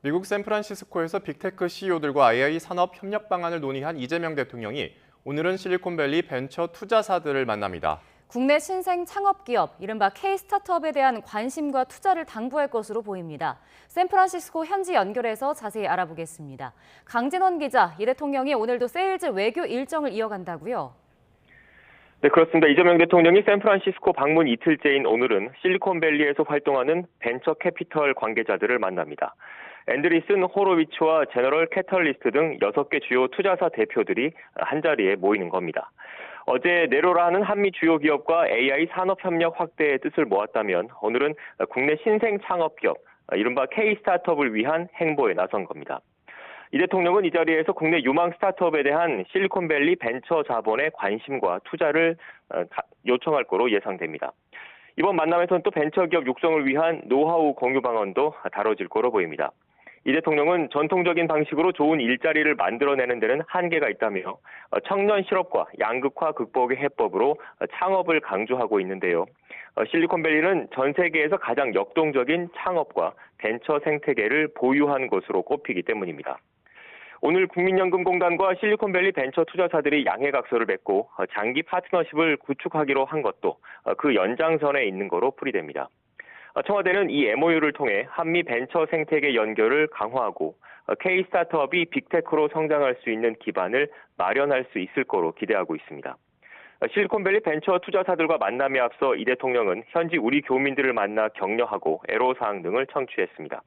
미국 샌프란시스코에서 빅테크 CEO들과 AI 산업 협력 방안을 논의한 이재명 대통령이 오늘은 실리콘밸리 벤처 투자사들을 만납니다. 국내 신생 창업기업, 이른바 K-스타트업에 대한 관심과 투자를 당부할 것으로 보입니다. 샌프란시스코 현지 연결해서 자세히 알아보겠습니다. 강진원 기자, 이 대통령이 오늘도 세일즈 외교 일정을 이어간다고요? 네, 그렇습니다. 이재명 대통령이 샌프란시스코 방문 이틀째인 오늘은 실리콘밸리에서 활동하는 벤처 캐피털 관계자들을 만납니다. 앤드리슨 호로위츠와 제너럴 캐털리스트 등 6개 주요 투자사 대표들이 한자리에 모이는 겁니다. 어제 내로라는 한미 주요 기업과 AI 산업 협력 확대의 뜻을 모았다면 오늘은 국내 신생 창업기업, 이른바 K-스타트업을 위한 행보에 나선 겁니다. 이 대통령은 이 자리에서 국내 유망 스타트업에 대한 실리콘밸리 벤처 자본의 관심과 투자를 요청할 거로 예상됩니다. 이번 만남에서는 또 벤처기업 육성을 위한 노하우 공유 방안도 다뤄질 거로 보입니다. 이 대통령은 전통적인 방식으로 좋은 일자리를 만들어내는 데는 한계가 있다며 청년 실업과 양극화 극복의 해법으로 창업을 강조하고 있는데요. 실리콘밸리는 전 세계에서 가장 역동적인 창업과 벤처 생태계를 보유한 곳으로 꼽히기 때문입니다. 오늘 국민연금공단과 실리콘밸리 벤처 투자사들이 양해각서를 맺고 장기 파트너십을 구축하기로 한 것도 그 연장선에 있는 거로 풀이됩니다. 청와대는 이 MOU를 통해 한미 벤처 생태계 연결을 강화하고 K-스타트업이 빅테크로 성장할 수 있는 기반을 마련할 수 있을 거로 기대하고 있습니다. 실리콘밸리 벤처 투자사들과 만남에 앞서 이 대통령은 현지 우리 교민들을 만나 격려하고 애로사항 등을 청취했습니다.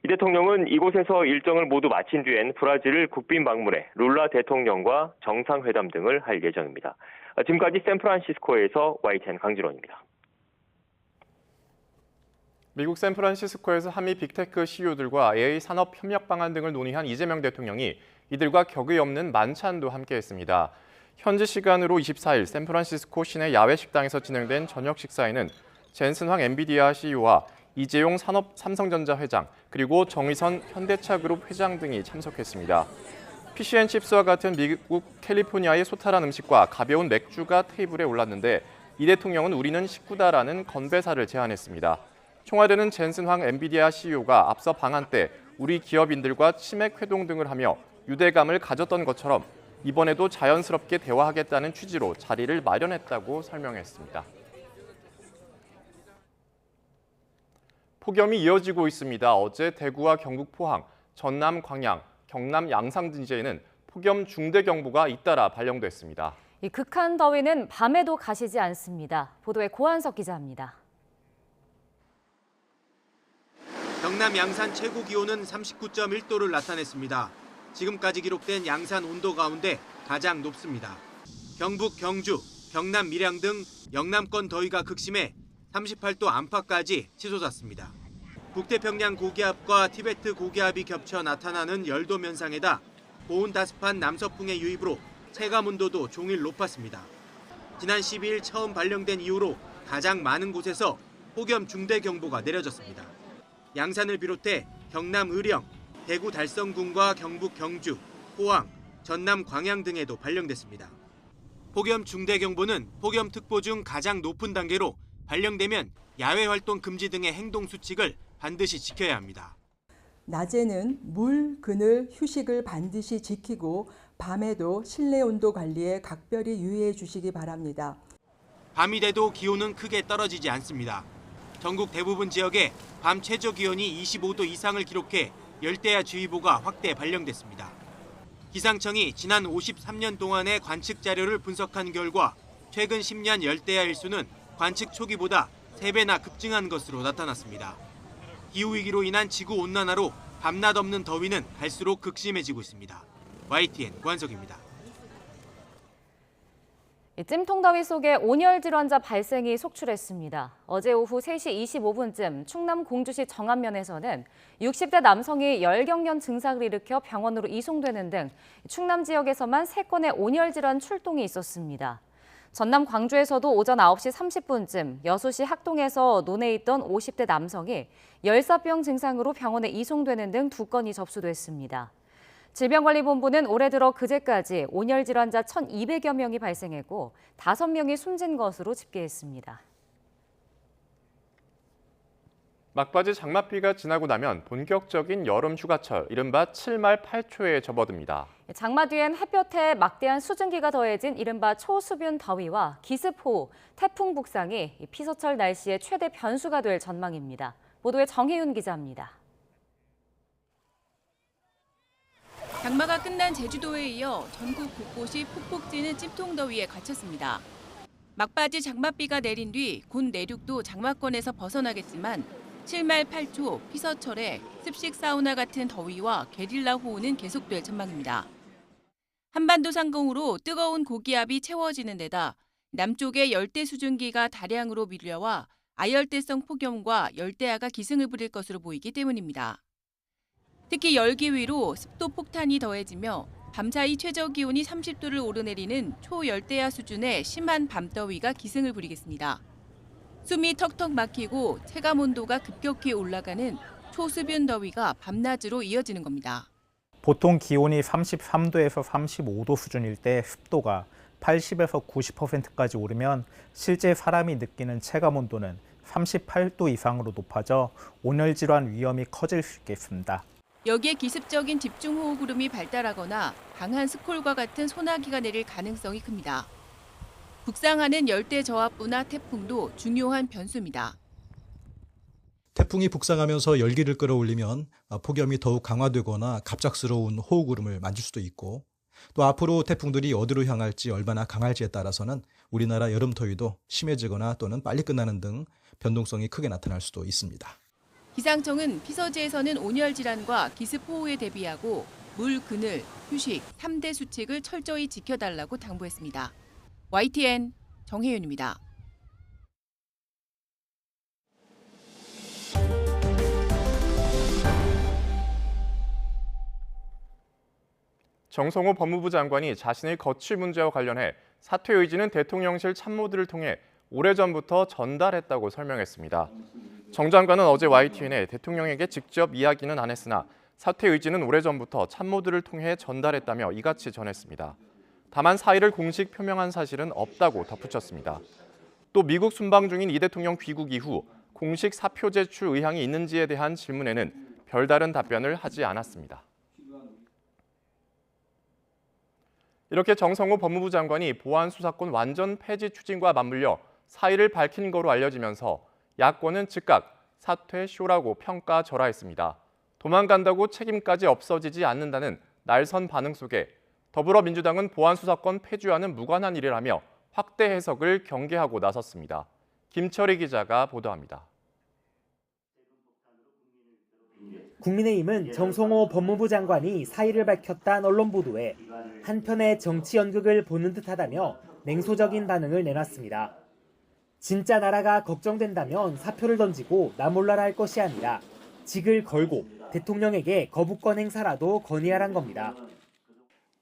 이 대통령은 이곳에서 일정을 모두 마친 뒤엔 브라질 국빈 방문해 룰라 대통령과 정상회담 등을 할 예정입니다. 지금까지 샌프란시스코에서 YTN 강진원입니다. 미국 샌프란시스코에서 한미 빅테크 CEO들과 AI 산업 협력 방안 등을 논의한 이재명 대통령이 이들과 격이 없는 만찬도 함께했습니다. 현지 시간으로 24일 샌프란시스코 시내 야외 식당에서 진행된 저녁 식사에는 젠슨 황 엔비디아 CEO와 이재용 삼성전자 회장, 그리고 정의선 현대차그룹 회장 등이 참석했습니다. 피쉬앤칩스와 같은 미국 캘리포니아의 소탈한 음식과 가벼운 맥주가 테이블에 올랐는데 이 대통령은 우리는 식구다라는 건배사를 제안했습니다. 청와대는 젠슨 황 엔비디아 CEO가 앞서 방한 때 우리 기업인들과 치맥 회동 등을 하며 유대감을 가졌던 것처럼 이번에도 자연스럽게 대화하겠다는 취지로 자리를 마련했다고 설명했습니다. 폭염이 이어지고 있습니다. 어제 대구와 경북 포항, 전남 광양, 경남 양산 등지에는 폭염 중대경보가 잇따라 발령됐습니다. 이 극한 더위는 밤에도 가시지 않습니다. 보도에 고한석 기자입니다. 경남 양산 최고 기온은 39.1도를 나타냈습니다. 지금까지 기록된 양산 온도 가운데 가장 높습니다. 경북 경주, 경남 밀양 등 영남권 더위가 극심해 38도 안팎까지 치솟았습니다. 북태평양 고기압과 티베트 고기압이 겹쳐 나타나는 열도 면상에다 고온다습한 남서풍의 유입으로 체감 온도도 종일 높았습니다. 지난 12일 처음 발령된 이후로 가장 많은 곳에서 폭염 중대경보가 내려졌습니다. 양산을 비롯해 경남 의령, 대구 달성군과 경북 경주, 포항, 전남 광양 등에도 발령됐습니다. 폭염 중대경보는 폭염특보 중 가장 높은 단계로 발령되면 야외 활동 금지 등의 행동 수칙을 반드시 지켜야 합니다. 낮에는 물, 그늘, 휴식을 반드시 지키고 밤에도 실내 온도 관리에 각별히 유의해 주시기 바랍니다. 밤이 돼도 기온은 크게 떨어지지 않습니다. 전국 대부분 지역에 밤 최저 기온이 25도 이상을 기록해 열대야주의보가 확대 발령됐습니다. 기상청이 지난 53년 동안의 관측 자료를 분석한 결과 최근 10년 열대야 일수는 관측 초기보다 3배나 급증한 것으로 나타났습니다. 기후위기로 인한 지구온난화로 밤낮 없는 더위는 갈수록 극심해지고 있습니다. YTN 고한석입니다. 찜통더위 속에 온열 질환자 발생이 속출했습니다. 어제 오후 3시 25분쯤 충남 공주시 정안면에서는 60대 남성이 열경련 증상을 일으켜 병원으로 이송되는 등 충남 지역에서만 3건의 온열 질환 출동이 있었습니다. 전남 광주에서도 오전 9시 30분쯤 여수시 학동에서 논에 있던 50대 남성이 열사병 증상으로 병원에 이송되는 등 2건이 접수됐습니다. 질병관리본부는 올해 들어 그제까지 온열 질환자 1,200여 명이 발생했고 5명이 숨진 것으로 집계했습니다. 막바지 장맛비가 지나고 나면 본격적인 여름 휴가철, 이른바 7말 8초에 접어듭니다. 장마 뒤엔 햇볕에 막대한 수증기가 더해진 이른바 초수분 더위와 기습호우, 태풍 북상이 피서철 날씨의 최대 변수가 될 전망입니다. 보도에 정혜윤 기자입니다. 장마가 끝난 제주도에 이어 전국 곳곳이 푹푹 찌는 찜통더위에 갇혔습니다. 막바지 장맛비가 내린 뒤 곧 내륙도 장마권에서 벗어나겠지만 7말 8초 피서철에 습식 사우나 같은 더위와 게릴라 호우는 계속될 전망입니다. 한반도 상공으로 뜨거운 고기압이 채워지는 데다 남쪽에 열대 수증기가 다량으로 밀려와 아열대성 폭염과 열대야가 기승을 부릴 것으로 보이기 때문입니다. 특히 열기위로 습도 폭탄이 더해지며 밤사이 최저기온이 30도를 오르내리는 초열대야 수준의 심한 밤더위가 기승을 부리겠습니다. 숨이 턱턱 막히고 체감온도가 급격히 올라가는 초수분 더위가 밤낮으로 이어지는 겁니다. 보통 기온이 33도에서 35도 수준일 때 습도가 80에서 90%까지 오르면 실제 사람이 느끼는 체감온도는 38도 이상으로 높아져 온열 질환 위험이 커질 수 있겠습니다. 여기에 기습적인 집중호우 구름이 발달하거나 강한 스콜과 같은 소나기가 내릴 가능성이 큽니다. 북상하는 열대 저하부나 태풍도 중요한 변수입니다. 태풍이 북상하면서 열기를 끌어올리면 폭염이 더욱 강화되거나 갑작스러운 호우구름을 만질 수도 있고, 또 앞으로 태풍들이 어디로 향할지 얼마나 강할지에 따라서는 우리나라 여름 더위도 심해지거나 또는 빨리 끝나는 등 변동성이 크게 나타날 수도 있습니다. 기상청은 피서지에서는 온열 질환과 기습 호우에 대비하고 물, 그늘, 휴식 3대 수칙을 철저히 지켜달라고 당부했습니다. YTN 정혜윤입니다. 정성호 법무부 장관이 자신의 거취 문제와 관련해 사퇴 의지는 대통령실 참모들을 통해 오래전부터 전달했다고 설명했습니다. 정 장관은 어제 YTN에 대통령에게 직접 이야기는 안 했으나 사퇴 의지는 오래전부터 참모들을 통해 전달했다며 이같이 전했습니다. 다만 사의를 공식 표명한 사실은 없다고 덧붙였습니다. 또 미국 순방 중인 이 대통령 귀국 이후 공식 사표 제출 의향이 있는지에 대한 질문에는 별다른 답변을 하지 않았습니다. 이렇게 정성호 법무부 장관이 보안수사권 완전 폐지 추진과 맞물려 사의를 밝힌 거로 알려지면서 야권은 즉각 사퇴 쇼라고 평가절하했습니다. 도망간다고 책임까지 없어지지 않는다는 날선 반응 속에 더불어민주당은 보안수사권 폐지와는 무관한 일이라며 확대 해석을 경계하고 나섰습니다. 김철희 기자가 보도합니다. 국민의힘은 정성호 법무부 장관이 사의를 밝혔다는 언론 보도에 한편의 정치 연극을 보는 듯하다며 냉소적인 반응을 내놨습니다. 진짜 나라가 걱정된다면 사표를 던지고 나 몰라라 할 것이 아니라 직을 걸고 대통령에게 거부권 행사라도 건의하란 겁니다.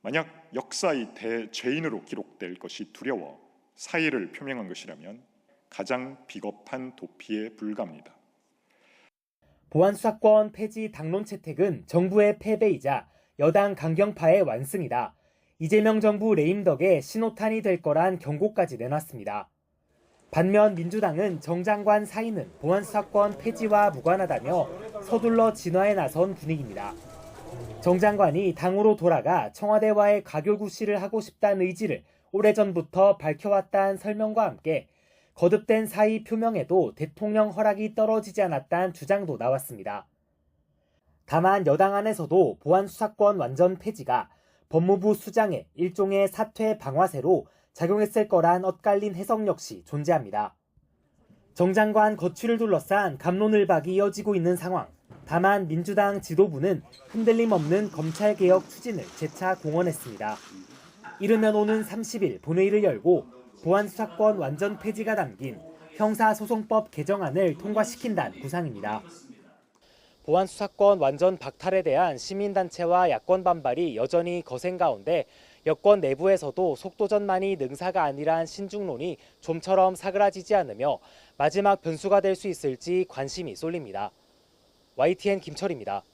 만약 역사의 대죄인으로 기록될 것이 두려워 사의를 표명한 것이라면 가장 비겁한 도피에 불과합니다. 보안수사권 폐지 당론 채택은 정부의 패배이자 여당 강경파의 완승이다. 이재명 정부 레임 덕에 신호탄이 될 거란 경고까지 내놨습니다. 반면 민주당은 정 장관 사의는 보안수사권 폐지와 무관하다며 서둘러 진화에 나선 분위기입니다. 정 장관이 당으로 돌아가 청와대와의 가결구실을 하고 싶다는 의지를 오래전부터 밝혀왔다는 설명과 함께 거듭된 사의 표명에도 대통령 허락이 떨어지지 않았다는 주장도 나왔습니다. 다만 여당 안에서도 보안수사권 완전 폐지가 법무부 수장의 일종의 사퇴 방아쇠로 작용했을 거란 엇갈린 해석 역시 존재합니다. 정 장관 거취를 둘러싼 갑론을박이 이어지고 있는 상황. 다만 민주당 지도부는 흔들림 없는 검찰개혁 추진을 재차 공언했습니다. 이르면 오는 30일 본회의를 열고 보안수사권 완전 폐지가 담긴 형사소송법 개정안을 통과시킨다는 구상입니다. 보안수사권 완전 박탈에 대한 시민단체와 야권 반발이 여전히 거센 가운데 여권 내부에서도 속도전만이 능사가 아니란 신중론이 좀처럼 사그라지지 않으며 마지막 변수가 될 수 있을지 관심이 쏠립니다. YTN 김철입니다.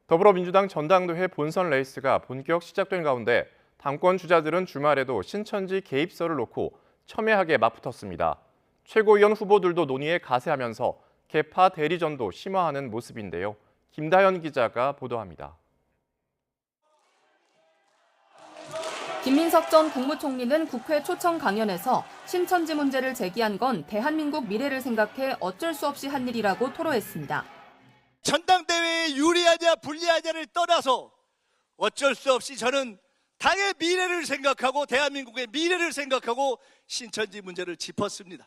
더불어민주당 전당대회 본선 레이스가 본격 시작된 가운데 당권 주자들은 주말에도 신천지 개입설을 놓고 첨예하게 맞붙었습니다. 최고위원 후보들도 논의에 가세하면서 계파 대리전도 심화하는 모습인데요. 김다현 기자가 보도합니다. 김민석 전 국무총리는 국회 초청 강연에서 신천지 문제를 제기한 건 대한민국 미래를 생각해 어쩔 수 없이 한 일이라고 토로했습니다. 전당대회에 유리하냐 불리하냐를 떠나서 어쩔 수 없이 저는 당의 미래를 생각하고 대한민국의 미래를 생각하고 신천지 문제를 짚었습니다.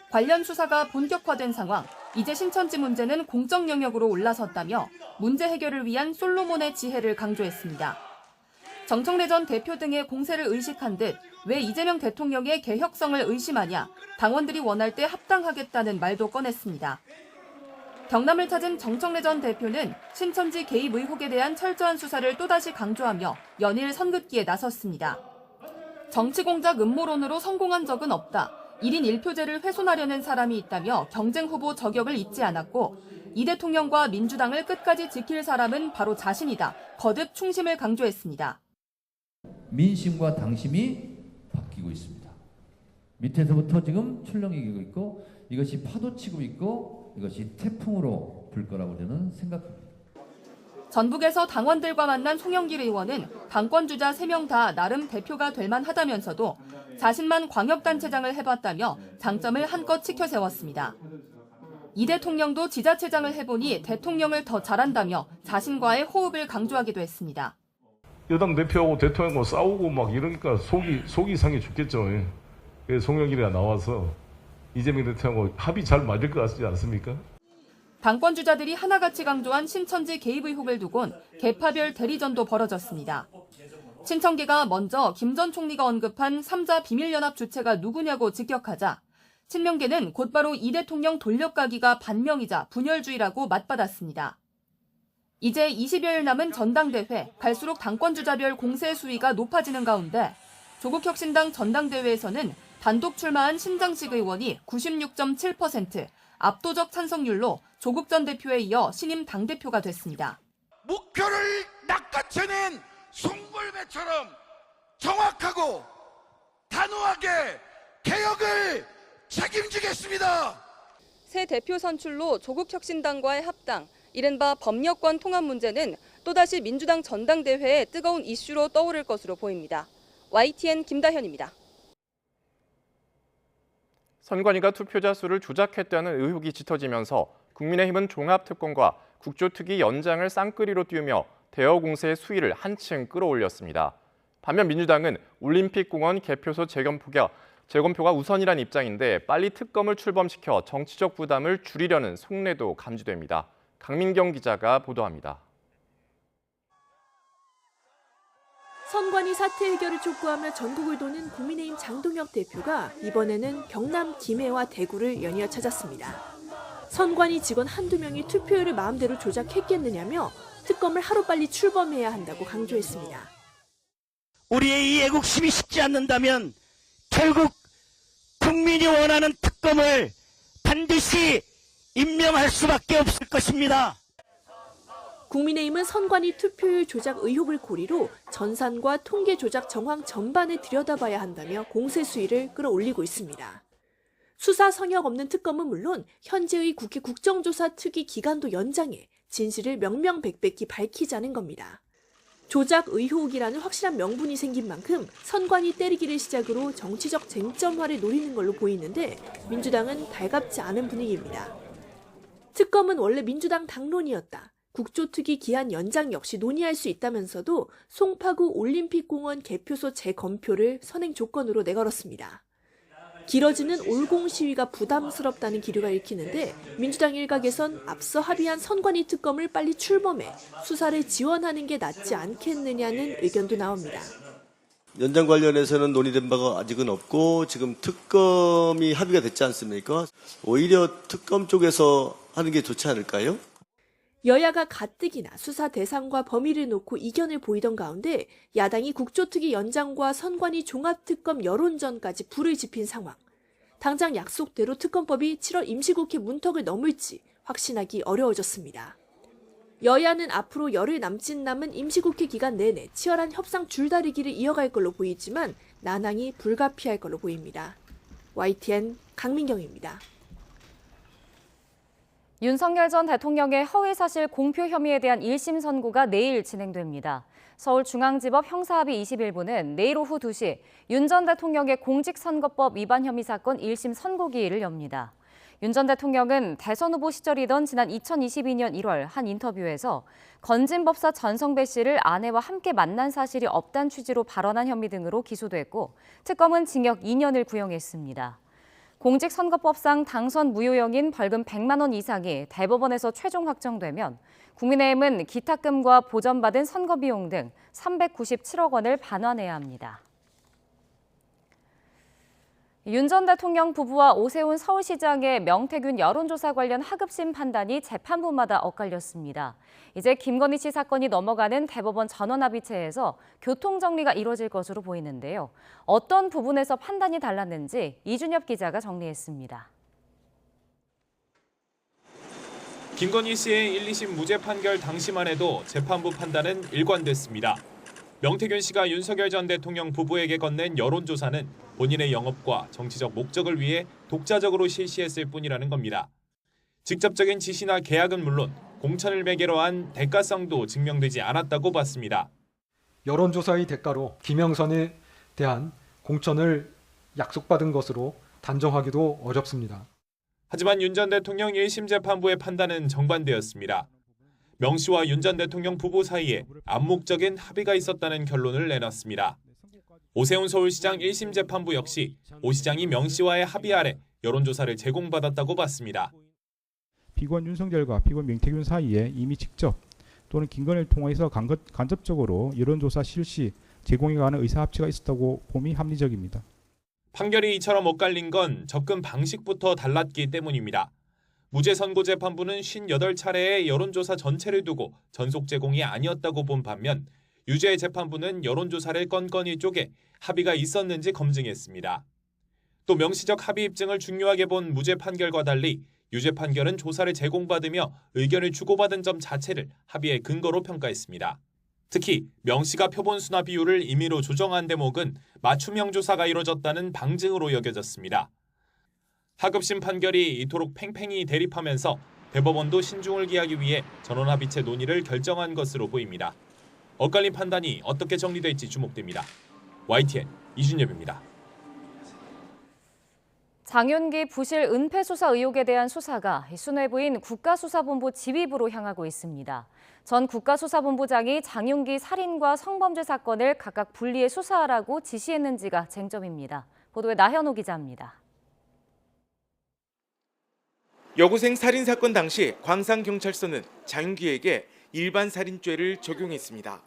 관련 수사가 본격화된 상황, 이제 신천지 문제는 공적 영역으로 올라섰다며 문제 해결을 위한 솔로몬의 지혜를 강조했습니다. 정청래 전 대표 등의 공세를 의식한 듯 왜 이재명 대통령의 개혁성을 의심하냐, 당원들이 원할 때 합당하겠다는 말도 꺼냈습니다. 경남을 찾은 정청래 전 대표는 신천지 개입 의혹에 대한 철저한 수사를 또다시 강조하며 연일 선긋기에 나섰습니다. 정치 공작 음모론으로 성공한 적은 없다. 1인 1표제를 훼손하려는 사람이 있다며 경쟁 후보 저격을 잊지 않았고 이 대통령과 민주당을 끝까지 지킬 사람은 바로 자신이다. 거듭 충심을 강조했습니다. 민심과 당심이 바뀌고 있습니다. 밑에서부터 지금 출렁이고 있고 이것이 파도치고 있고 이것이 태풍으로 불 거라고 저는 생각합니다. 전북에서 당원들과 만난 송영길 의원은 당권주자 3명 다 나름 대표가 될 만하다면서도 자신만 광역단체장을 해봤다며 장점을 한껏 치켜 세웠습니다. 이 대통령도 지자체장을 해보니 대통령을 더 잘한다며 자신과의 호흡을 강조하기도 했습니다. 여당 대표하고 대통령하고 싸우고 막 이러니까 속이 상해 죽겠죠. 송영길이가 나와서 이재명 대통령하고 합이 잘 맞을 것 같지 않습니까? 당권주자들이 하나같이 강조한 신천지 개입 의혹을 두곤 계파별 대리전도 벌어졌습니다. 친청계가 먼저 김 전 총리가 언급한 3자 비밀연합 주체가 누구냐고 직격하자 친명계는 곧바로 이 대통령 돌려가기가 반명이자 분열주의라고 맞받았습니다. 이제 20여일 남은 전당대회, 갈수록 당권주자별 공세 수위가 높아지는 가운데 조국혁신당 전당대회에서는 단독 출마한 신장식 의원이 96.7%, 압도적 찬성률로 조국 전 대표에 이어 신임 당대표가 됐습니다. 목표를 낚아채는 송골매처럼 정확하고 단호하게 개혁을 책임지겠습니다. 새 대표 선출로 조국혁신당과의 합당, 이른바 법여권 통합 문제는 또다시 민주당 전당대회에 뜨거운 이슈로 떠오를 것으로 보입니다. YTN 김다현입니다. 선관위가 투표자 수를 조작했다는 의혹이 짙어지면서 국민의힘은 종합특검과 국조특위 연장을 쌍끌이로 띄우며 대여 공세의 수위를 한층 끌어올렸습니다. 반면 민주당은 올림픽공원 개표소 재검표가 우선이란 입장인데 빨리 특검을 출범시켜 정치적 부담을 줄이려는 속내도 감지됩니다. 강민경 기자가 보도합니다. 선관위 사태 해결을 촉구하며 전국을 도는 국민의힘 장동혁 대표가 이번에는 경남 김해와 대구를 연이어 찾았습니다. 선관위 직원 한두 명이 투표율을 마음대로 조작했겠느냐며 특검을 하루빨리 출범해야 한다고 강조했습니다. 우리의 이 애국심이 식지 않는다면 결국 국민이 원하는 특검을 반드시 임명할 수밖에 없을 것입니다. 국민의힘은 선관위 투표율 조작 의혹을 고리로 전산과 통계 조작 정황 전반을 들여다봐야 한다며 공세 수위를 끌어올리고 있습니다. 수사 성역 없는 특검은 물론 현재의 국회 국정조사 특위 기간도 연장해 진실을 명명백백히 밝히자는 겁니다. 조작 의혹이라는 확실한 명분이 생긴 만큼 선관위 때리기를 시작으로 정치적 쟁점화를 노리는 걸로 보이는데 민주당은 달갑지 않은 분위기입니다. 특검은 원래 민주당 당론이었다. 국조특위 기한 연장 역시 논의할 수 있다면서도 송파구 올림픽공원 개표소 재검표를 선행 조건으로 내걸었습니다. 길어지는 올공 시위가 부담스럽다는 기류가 읽히는데 민주당 일각에선 앞서 합의한 선관위 특검을 빨리 출범해 수사를 지원하는 게 낫지 않겠느냐는 의견도 나옵니다. 연장 관련해서는 논의된 바가 아직은 없고 지금 특검이 합의가 됐지 않습니까? 오히려 특검 쪽에서 하는 게 좋지 않을까요? 여야가 가뜩이나 수사 대상과 범위를 놓고 이견을 보이던 가운데 야당이 국조특위 연장과 선관위 종합특검 여론전까지 불을 지핀 상황. 당장 약속대로 특검법이 7월 임시국회 문턱을 넘을지 확신하기 어려워졌습니다. 여야는 앞으로 열흘 남짓 남은 임시국회 기간 내내 치열한 협상 줄다리기를 이어갈 걸로 보이지만 난항이 불가피할 걸로 보입니다. YTN 강민경입니다. 윤석열 전 대통령의 허위사실 공표 혐의에 대한 1심 선고가 내일 진행됩니다. 서울중앙지법 형사합의 21부는 내일 오후 2시 윤 전 대통령의 공직선거법 위반 혐의 사건 1심 선고기일을 엽니다. 윤 전 대통령은 대선 후보 시절이던 지난 2022년 1월 한 인터뷰에서 건진법사 전성배 씨를 아내와 함께 만난 사실이 없다는 취지로 발언한 혐의 등으로 기소됐고 특검은 징역 2년을 구형했습니다. 공직선거법상 당선 무효형인 벌금 100만 원 이상이 대법원에서 최종 확정되면 국민의힘은 기탁금과 보전받은 선거비용 등 397억 원을 반환해야 합니다. 윤 전 대통령 부부와 오세훈 서울시장의 명태균 여론조사 관련 하급심 판단이 재판부마다 엇갈렸습니다. 이제 김건희 씨 사건이 넘어가는 대법원 전원합의체에서 교통정리가 이뤄질 것으로 보이는데요. 어떤 부분에서 판단이 달랐는지 이준엽 기자가 정리했습니다. 김건희 씨의 1, 2심 무죄 판결 당시만 해도 재판부 판단은 일관됐습니다. 명태균 씨가 윤석열 전 대통령 부부에게 건넨 여론조사는 본인의 영업과 정치적 목적을 위해 독자적으로 실시했을 뿐이라는 겁니다. 직접적인 지시나 계약은 물론 공천을 매개로 한 대가성도 증명되지 않았다고 봤습니다. 여론조사의 대가로 김영선에 대한 공천을 약속받은 것으로 단정하기도 어렵습니다. 하지만 윤 전 대통령 1심 재판부의 판단은 정반대였습니다. 명 씨와 윤 전 대통령 부부 사이에 암묵적인 합의가 있었다는 결론을 내놨습니다. 오세훈 서울시장 1심 재판부 역시 오 시장이 명 씨와의 합의 아래 여론조사를 제공받았다고 봤습니다. 피고인 윤석열과 피고인 명태균 사이에 이미 직접 또는 김건희를 통해서 간접적으로 여론조사 실시, 제공에 관한 의사합치가 있었다고 봄이 합리적입니다. 판결이 이처럼 엇갈린 건 접근 방식부터 달랐기 때문입니다. 무죄 선고 재판부는 58차례의 여론조사 전체를 두고 전속 제공이 아니었다고 본 반면 유죄 재판부는 여론조사를 건건히 쪼개 합의가 있었는지 검증했습니다. 또 명시적 합의 입증을 중요하게 본 무죄 판결과 달리 유죄 판결은 조사를 제공받으며 의견을 주고받은 점 자체를 합의의 근거로 평가했습니다. 특히 명 씨가 표본 수납 비율을 임의로 조정한 대목은 맞춤형 조사가 이뤄졌다는 방증으로 여겨졌습니다. 하급심 판결이 이토록 팽팽히 대립하면서 대법원도 신중을 기하기 위해 전원합의체 논의를 결정한 것으로 보입니다. 엇갈린 판단이 어떻게 정리될지 주목됩니다. YTN 이준엽입니다. 장윤기 부실 은폐 수사 의혹에 대한 수사가 수뇌부인 국가수사본부 지휘부로 향하고 있습니다. 전 국가수사본부장이 장윤기 살인과 성범죄 사건을 각각 분리해 수사하라고 지시했는지가 쟁점입니다. 보도에 나현호 기자입니다. 여고생 살인 사건 당시 광산경찰서는 장윤기에게 일반 살인죄를 적용했습니다.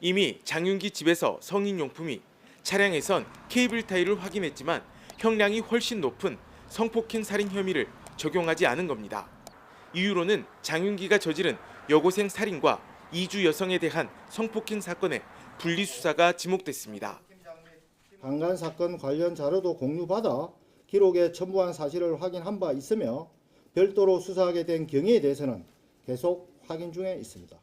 이미 장윤기 집에서 성인용품이, 차량에선 케이블 타이를 확인했지만 형량이 훨씬 높은 성폭행 살인 혐의를 적용하지 않은 겁니다. 이유로는 장윤기가 저지른 여고생 살인과 이주 여성에 대한 성폭행 사건의 분리수사가 지목됐습니다. 방간 사건 관련 자료도 공유받아 기록에 첨부한 사실을 확인한 바 있으며 별도로 수사하게 된 경위에 대해서는 계속 확인 중에 있습니다.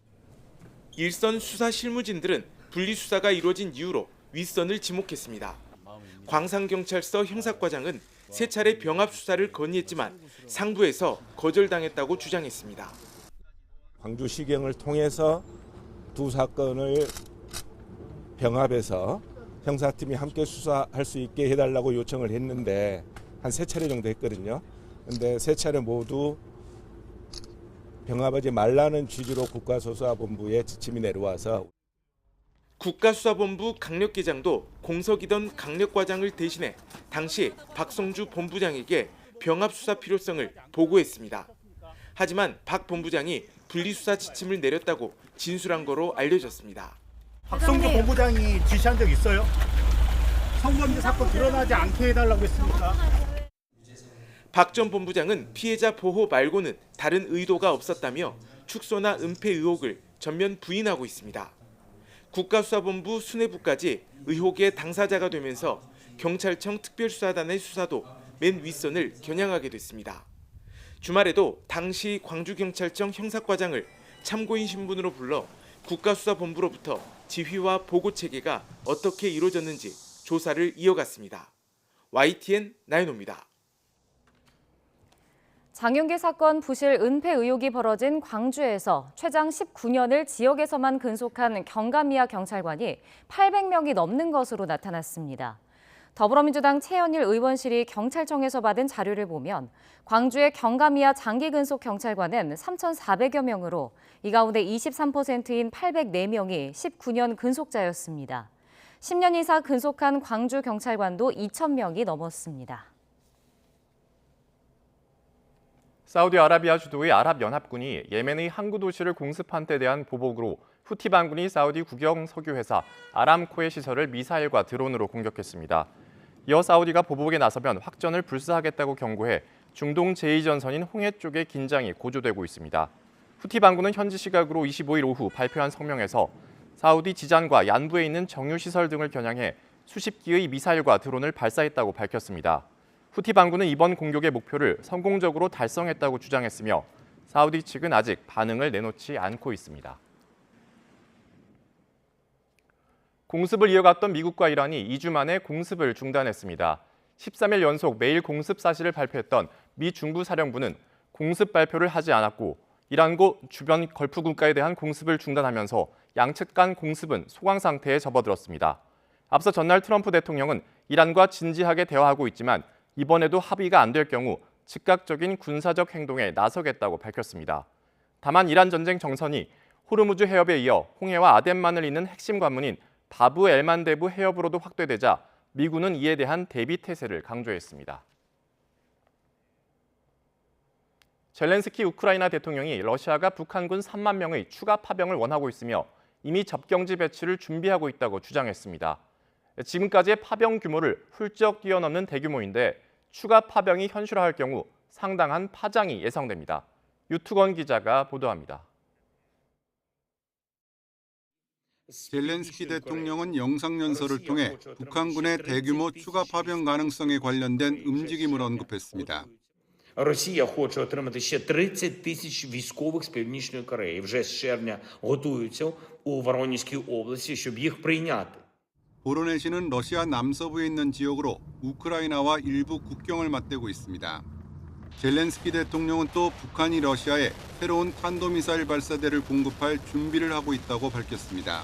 일선 수사 실무진들은 분리수사가 이루어진 이유로 윗선을 지목했습니다. 광산경찰서 형사과장은 3차례 병합 수사를 건의했지만 상부에서 거절당했다고 주장했습니다. 광주시경을 통해서 두 사건을 병합해서 형사팀이 함께 수사할 수 있게 해달라고 요청을 했는데 한 3차례 정도 했거든요. 근데 3차례 모두 병합하지 말라는 취지로 국가수사본부에 지침이 내려와서 국가수사본부 강력계장도 공석이던 강력과장을 대신해 당시 박성주 본부장에게 병합 수사 필요성을 보고했습니다. 하지만 박 본부장이 분리수사 지침을 내렸다고 진술한 거로 알려졌습니다. 박성주 본부장이 지시한 적 있어요? 성범죄 사건 드러나지 않게 해달라고 했습니까? 박 전 본부장은 피해자 보호 말고는 다른 의도가 없었다며 축소나 은폐 의혹을 전면 부인하고 있습니다. 국가수사본부 수뇌부까지 의혹의 당사자가 되면서 경찰청 특별수사단의 수사도 맨 윗선을 겨냥하게 됐습니다. 주말에도 당시 광주경찰청 형사과장을 참고인 신분으로 불러 국가수사본부로부터 지휘와 보고 체계가 어떻게 이루어졌는지 조사를 이어갔습니다. YTN 나인호입니다. 장윤기 사건 부실 은폐 의혹이 벌어진 광주에서 최장 19년을 지역에서만 근속한 경감이야 경찰관이 800명이 넘는 것으로 나타났습니다. 더불어민주당 최현일 의원실이 경찰청에서 받은 자료를 보면 광주의 경감이야 장기 근속 경찰관은 3,400여 명으로 이 가운데 23%인 804명이 19년 근속자였습니다. 10년 이상 근속한 광주 경찰관도 2,000명이 넘었습니다. 사우디아라비아 주도의 아랍연합군이 예멘의 항구 도시를 공습한 데 대한 보복으로 후티 반군이 사우디 국영 석유회사 아람코의 시설을 미사일과 드론으로 공격했습니다. 이어 사우디가 보복에 나서면 확전을 불사하겠다고 경고해 중동 제2전선인 홍해 쪽의 긴장이 고조되고 있습니다. 후티 반군은 현지 시각으로 25일 오후 발표한 성명에서 사우디 지잔과 얀부에 있는 정유시설 등을 겨냥해 수십 기의 미사일과 드론을 발사했다고 밝혔습니다. 후티 반군은 이번 공격의 목표를 성공적으로 달성했다고 주장했으며 사우디 측은 아직 반응을 내놓지 않고 있습니다. 공습을 이어갔던 미국과 이란이 2주 만에 공습을 중단했습니다. 13일 연속 매일 공습 사실을 발표했던 미 중부사령부는 공습 발표를 하지 않았고 이란과 주변 걸프 국가에 대한 공습을 중단하면서 양측 간 공습은 소강 상태에 접어들었습니다. 앞서 전날 트럼프 대통령은 이란과 진지하게 대화하고 있지만 이번에도 합의가 안 될 경우 즉각적인 군사적 행동에 나서겠다고 밝혔습니다. 다만 이란 전쟁 정선이 호르무즈 해협에 이어 홍해와 아덴만을 잇는 핵심 관문인 바브 엘만데브 해협으로도 확대되자 미군은 이에 대한 대비 태세를 강조했습니다. 젤렌스키 우크라이나 대통령이 러시아가 북한군 3만 명의 추가 파병을 원하고 있으며 이미 접경지 배치를 준비하고 있다고 주장했습니다. 지금까지의 파병 규모를 훌쩍 뛰어넘는 대규모인데 추가 파병이 현실화할 경우 상당한 파장이 예상됩니다. 유투건 기자가 보도합니다. 젤렌스키 대통령은 영상연설을 통해 북한군의 대규모 추가 파병 가능성에 관련된 움직임을 언급했습니다. Росія хоче отримати ще 30 тисяч військових з Північної Кореї. Вже з червня готуються у Воронезькій області, щоб їх прийняти. 보로네시는 러시아 남서부에 있는 지역으로 우크라이나와 일부 국경을 맞대고 있습니다. 젤렌스키 대통령은 또 북한이 러시아에 새로운 탄도미사일 발사대를 공급할 준비를 하고 있다고 밝혔습니다.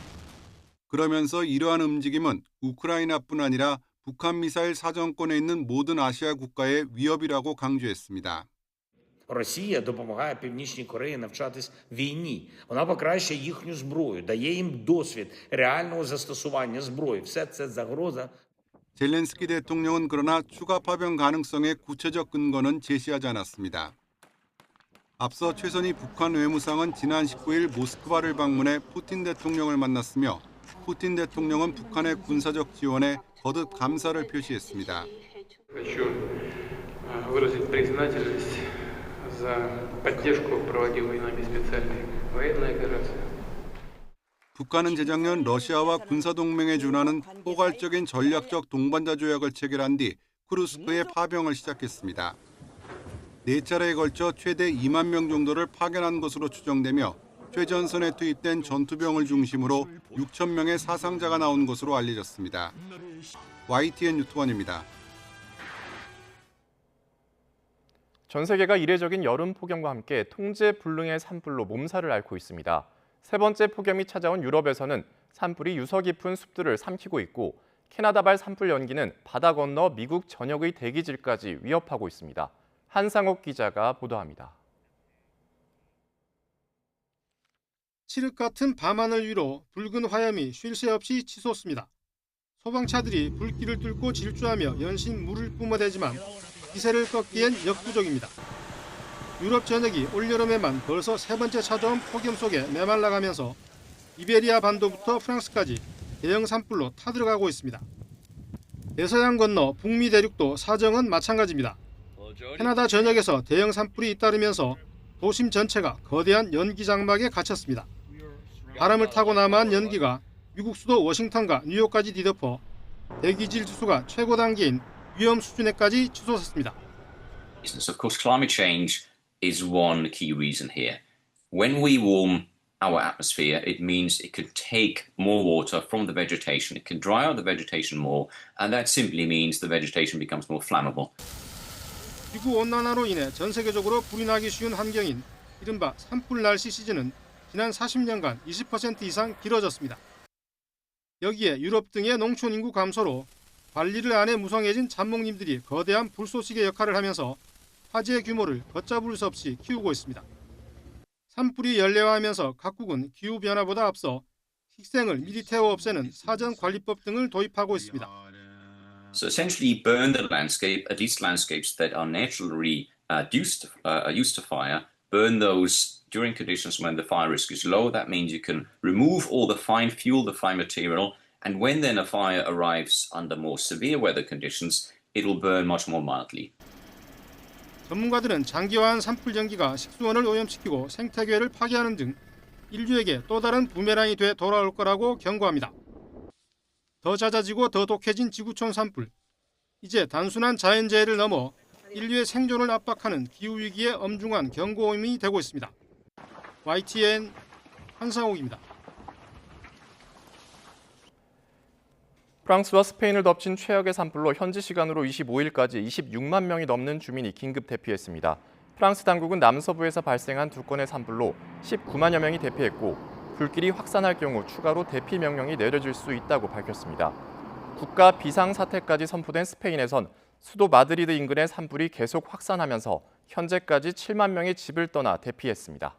그러면서 이러한 움직임은 우크라이나뿐 아니라 북한 미사일 사정권에 있는 모든 아시아 국가의 위협이라고 강조했습니다. Росія допомагає Північній Кореї навчатись війні. Вона покращує їхню зброю, дає їм досвід реального застосування зброї. Все це загроза. 젤렌스키 대통령은 그러나 추가 파병 가능성의 구체적 근거는 제시하지 않았습니다. 앞서 최선희 북한 외무상은 지난 19일 모스크바를 방문해 푸틴 대통령을 만났으며 푸틴 대통령은 북한의 군사적 지원에 거듭 감사를 표시했습니다. 북한은 재작년 러시아와 군사동맹에 준하는 포괄적인 전략적 동반자 조약을 체결한 뒤 쿠르스크에 파병을 시작했습니다. 4차례에 걸쳐 최대 2만 명 정도를 파견한 것으로 추정되며 최전선에 투입된 전투병을 중심으로 6천 명의 사상자가 나온 것으로 알려졌습니다. YTN 유투원입니다. 전 세계가 이례적인 여름 폭염과 함께 통제불능의 산불로 몸살을 앓고 있습니다. 세 번째 폭염이 찾아온 유럽에서는 산불이 유서 깊은 숲들을 삼키고 있고 캐나다발 산불 연기는 바다 건너 미국 전역의 대기질까지 위협하고 있습니다. 한상옥 기자가 보도합니다. 칠흑 같은 밤하늘 위로 붉은 화염이 쉴 새 없이 치솟습니다. 소방차들이 불길을 뚫고 질주하며 연신 물을 뿜어대지만 기세를 꺾기엔 역부족입니다. 유럽 전역이 올여름에만 벌써 세 번째 찾아온 폭염 속에 메말라가면서 이베리아 반도부터 프랑스까지 대형 산불로 타들어가고 있습니다. 대서양 건너 북미 대륙도 사정은 마찬가지입니다. 캐나다 전역에서 대형 산불이 잇따르면서 도심 전체가 거대한 연기 장막에 갇혔습니다. 바람을 타고 남아한 연기가 미국 수도 워싱턴과 뉴욕까지 뒤덮어 대기질 지수가 최고 단계인 위험 수준에까지 치솟았습니다. Of course, climate change is one key reason here. When we warm our atmosphere, it means it could take more water from the vegetation. It can dry out the vegetation more, and that simply means the vegetation becomes more flammable. 지구 온난화로 인해 전 세계적으로 불이 나기 쉬운 환경인 이른바 산불 날씨 시즌은 지난 40년간 20% 이상 길어졌습니다. 여기에 유럽 등의 농촌 인구 감소로 관리를 안 해 무성해진 잡목님들이 거대한 불쏘시개 역할을 하면서 화재의 규모를 걷잡을 수 없이 키우고 있습니다. 산불이 연례화하면서 각국은 기후변화보다 앞서 식생을 미리 태워 없애는 사전관리법 등을 도입하고 있습니다. So essentially burn the landscape, at least landscapes that are naturally used to fire, burn those during conditions when the fire risk is low. That means you can remove all the fine fuel, the fine material, and when then a fire arrives under more severe weather conditions, it will burn much more mildly. 전문가들은 장기화한 산불 전기가 식수원을 오염시키고 생태계를 파괴하는 등 인류에게 또 다른 부메랑이 돼 돌아올 거라고 경고합니다. 더 잦아지고 더 독해진 지구촌 산불. 이제 단순한 자연재해를 넘어 인류의 생존을 압박하는 기후위기의 엄중한 경고음이 되고 있습니다. YTN 한상욱입니다. 프랑스와 스페인을 덮친 최악의 산불로 현지 시간으로 25일까지 26만 명이 넘는 주민이 긴급 대피했습니다. 프랑스 당국은 남서부에서 발생한 두 건의 산불로 19만여 명이 대피했고 불길이 확산할 경우 추가로 대피 명령이 내려질 수 있다고 밝혔습니다. 국가 비상사태까지 선포된 스페인에선 수도 마드리드 인근의 산불이 계속 확산하면서 현재까지 7만 명이 집을 떠나 대피했습니다.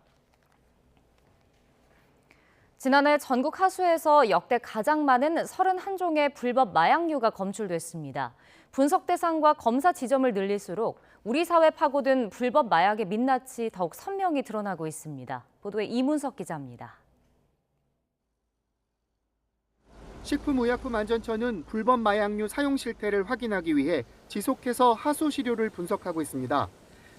지난해 전국 하수에서 역대 가장 많은 31종의 불법 마약류가 검출됐습니다. 분석 대상과 검사 지점을 늘릴수록 우리 사회에 파고든 불법 마약의 민낯이 더욱 선명히 드러나고 있습니다. 보도에 이문석 기자입니다. 식품의약품안전처는 불법 마약류 사용 실태를 확인하기 위해 지속해서 하수 시료를 분석하고 있습니다.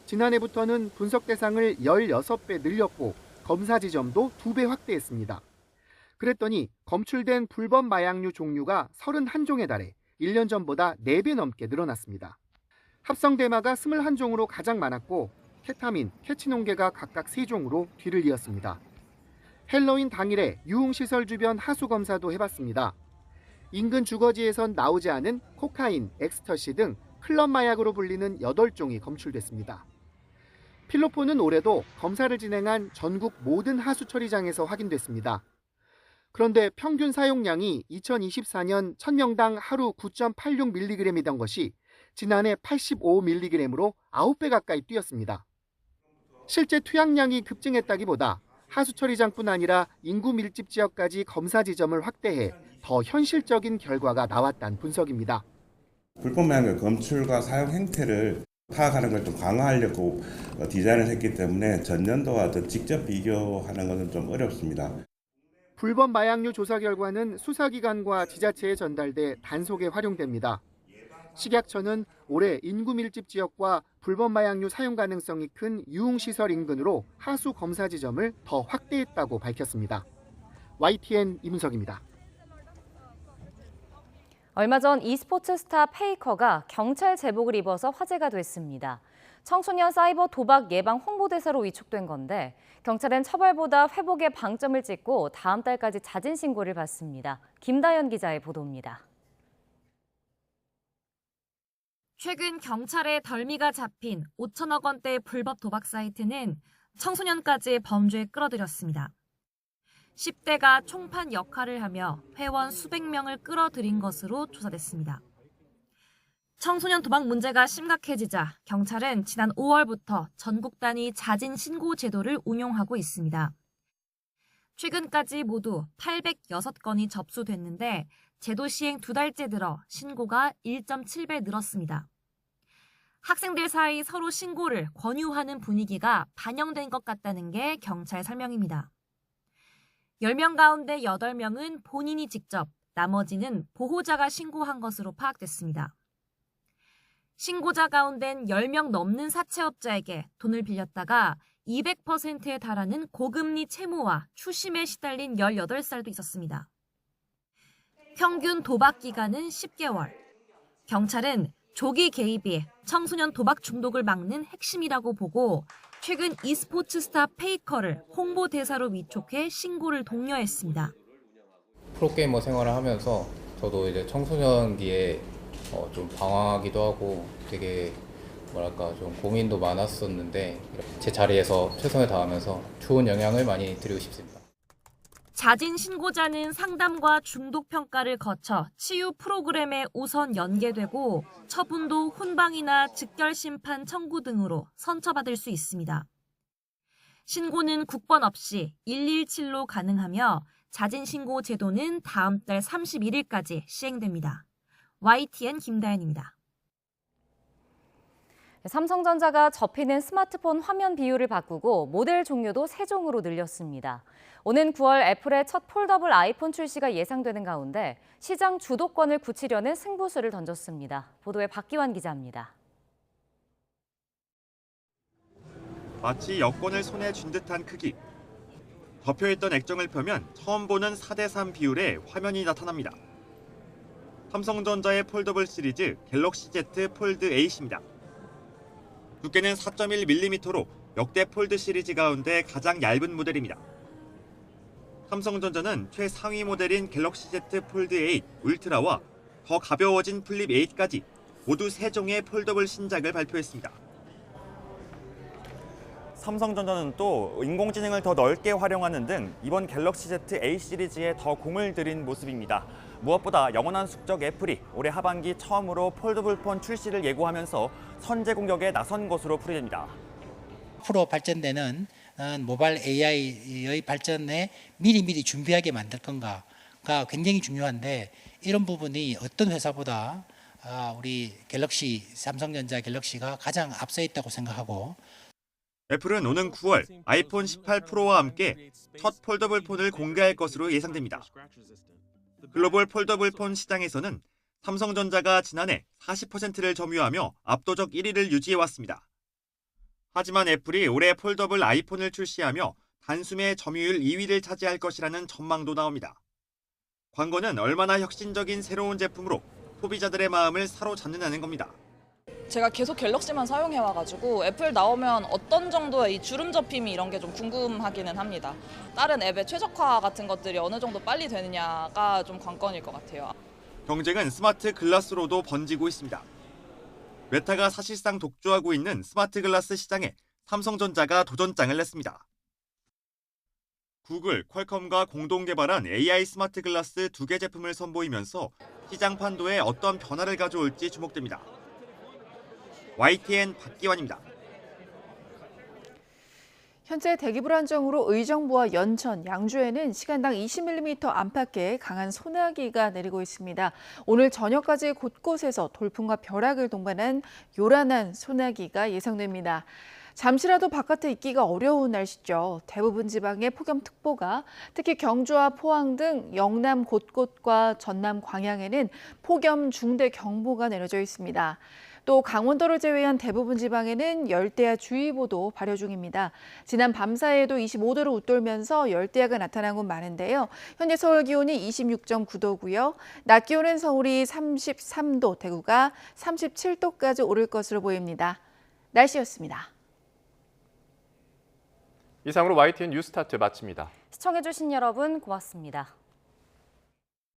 지난해부터는 분석 대상을 16배 늘렸고 검사 지점도 2배 확대했습니다. 그랬더니 검출된 불법 마약류 종류가 31종에 달해 1년 전보다 4배 넘게 늘어났습니다. 합성 대마가 21종으로 가장 많았고 케타민, 캐치논계가 각각 3종으로 뒤를 이었습니다. 헬로윈 당일에 유흥시설 주변 하수 검사도 해봤습니다. 인근 주거지에선 나오지 않은 코카인, 엑스터시 등 클럽 마약으로 불리는 8종이 검출됐습니다. 필로폰은 올해도 검사를 진행한 전국 모든 하수 처리장에서 확인됐습니다. 그런데 평균 사용량이 2024년 1000명당 하루 9.86mg이던 것이 지난해 85mg으로 9배 가까이 뛰었습니다. 실제 투약량이 급증했다기보다 하수처리장뿐 아니라 인구 밀집 지역까지 검사 지점을 확대해 더 현실적인 결과가 나왔다는 분석입니다. 불법 마약의 검출과 사용 행태를 파악하는 걸 좀 강화하려고 디자인을 했기 때문에 전년도와 더 직접 비교하는 것은 좀 어렵습니다. 불법 마약류 조사 결과는 수사기관과 지자체에 전달돼 단속에 활용됩니다. 식약처는 올해 인구 밀집 지역과 불법 마약류 사용 가능성이 큰 유흥시설 인근으로 하수 검사 지점을 더 확대했다고 밝혔습니다. YTN 이문석입니다. 얼마 전 e스포츠 스타 페이커가 경찰 제복을 입어서 화제가 됐습니다. 청소년 사이버 도박 예방 홍보대사로 위촉된 건데 경찰은 처벌보다 회복에 방점을 찍고 다음 달까지 자진 신고를 받습니다. 김다연 기자의 보도입니다. 최근 경찰의 덜미가 잡힌 5천억 원대 불법 도박 사이트는 청소년까지 범죄에 끌어들였습니다. 10대가 총판 역할을 하며 회원 수백 명을 끌어들인 것으로 조사됐습니다. 청소년 도박 문제가 심각해지자 경찰은 지난 5월부터 전국 단위 자진 신고 제도를 운용하고 있습니다. 최근까지 모두 806건이 접수됐는데 제도 시행 2달째 들어 신고가 1.7배 늘었습니다. 학생들 사이 서로 신고를 권유하는 분위기가 반영된 것 같다는 게 경찰 설명입니다. 10명 가운데 8명은 본인이 직접, 나머지는 보호자가 신고한 것으로 파악됐습니다. 신고자 가운데는 10명 넘는 사채업자에게 돈을 빌렸다가 200%에 달하는 고금리 채무와 추심에 시달린 18살도 있었습니다. 평균 도박 기간은 10개월. 경찰은 조기 개입이 청소년 도박 중독을 막는 핵심이라고 보고 최근 e스포츠 스타 페이커를 홍보대사로 위촉해 신고를 독려했습니다. 프로게이머 생활을 하면서 저도 이제 청소년기에 좀 방황하기도 하고 되게 좀 고민도 많았었는데 제 자리에서 최선을 다하면서 좋은 영향을 많이 드리고 싶습니다. 자진 신고자는 상담과 중독 평가를 거쳐 치유 프로그램에 우선 연계되고 처분도 훈방이나 즉결 심판 청구 등으로 선처받을 수 있습니다. 신고는 국번 없이 117로 가능하며 자진 신고 제도는 다음 달 31일까지 시행됩니다. YTN 김다현입니다. 삼성전자가 접히는 스마트폰 화면 비율을 바꾸고 모델 종류도 3종으로 늘렸습니다. 오는 9월 애플의 첫 폴더블 아이폰 출시가 예상되는 가운데 시장 주도권을 굳히려는 승부수를 던졌습니다. 보도에 박기환 기자입니다. 마치 여권을 손에 쥔 듯한 크기. 덮여있던 액정을 펴면 처음 보는 4:3 비율의 화면이 나타납니다. 삼성전자의 폴더블 시리즈 갤럭시 Z 폴드 8입니다. 두께는 4.1mm로 역대 폴드 시리즈 가운데 가장 얇은 모델입니다. 삼성전자는 최상위 모델인 갤럭시 Z 폴드 8 울트라와 더 가벼워진 플립 8까지 모두 3종의 폴더블 신작을 발표했습니다. 삼성전자는 또 인공지능을 더 넓게 활용하는 등 이번 갤럭시 Z A 시리즈에 더 공을 들인 모습입니다. 무엇보다 영원한 숙적 애플이 올해 하반기 처음으로 폴더블 폰 출시를 예고하면서 선제 공격에 나선 것으로 풀이됩니다. 앞으로 발전되는 모바일 AI의 발전에 미리 준비하게 만들 건가가 굉장히 중요한데 이런 부분이 어떤 회사보다 우리 갤럭시, 삼성전자 갤럭시가 가장 앞서 있다고 생각하고 애플은 오는 9월 아이폰 18 프로와 함께 첫 폴더블 폰을 공개할 것으로 예상됩니다. 글로벌 폴더블 폰 시장에서는 삼성전자가 지난해 40%를 점유하며 압도적 1위를 유지해왔습니다. 하지만 애플이 올해 폴더블 아이폰을 출시하며 단숨에 점유율 2위를 차지할 것이라는 전망도 나옵니다. 관건은 얼마나 혁신적인 새로운 제품으로 소비자들의 마음을 사로잡느냐는 겁니다. 제가 계속 갤럭시만 사용해와가지고 애플 나오면 어떤 정도의 이 주름 접힘이 이런 게 좀 궁금하기는 합니다. 다른 앱의 최적화 같은 것들이 어느 정도 빨리 되느냐가 좀 관건일 것 같아요. 경쟁은 스마트 글라스로도 번지고 있습니다. 메타가 사실상 독주하고 있는 스마트 글라스 시장에 삼성전자가 도전장을 냈습니다. 구글, 퀄컴과 공동 개발한 AI 스마트 글라스 2개 제품을 선보이면서 시장 판도에 어떤 변화를 가져올지 주목됩니다. YTN 박기환입니다. 현재 대기 불안정으로 의정부와 연천, 양주에는 시간당 20mm 안팎의 강한 소나기가 내리고 있습니다. 오늘 저녁까지 곳곳에서 돌풍과 벼락을 동반한 요란한 소나기가 예상됩니다. 잠시라도 바깥에 있기가 어려운 날씨죠. 대부분 지방에 폭염특보가, 특히 경주와 포항 등 영남 곳곳과 전남 광양에는 폭염 중대경보가 내려져 있습니다. 또 강원도를 제외한 대부분 지방에는 열대야 주의보도 발효 중입니다. 지난 밤 사이에도 25도를 웃돌면서 열대야가 나타난 곳 많은데요. 현재 서울 기온이 26.9도고요. 낮 기온은 서울이 33도, 대구가 37도까지 오를 것으로 보입니다. 날씨였습니다. 이상으로 YTN 뉴스타트 마칩니다. 시청해주신 여러분 고맙습니다.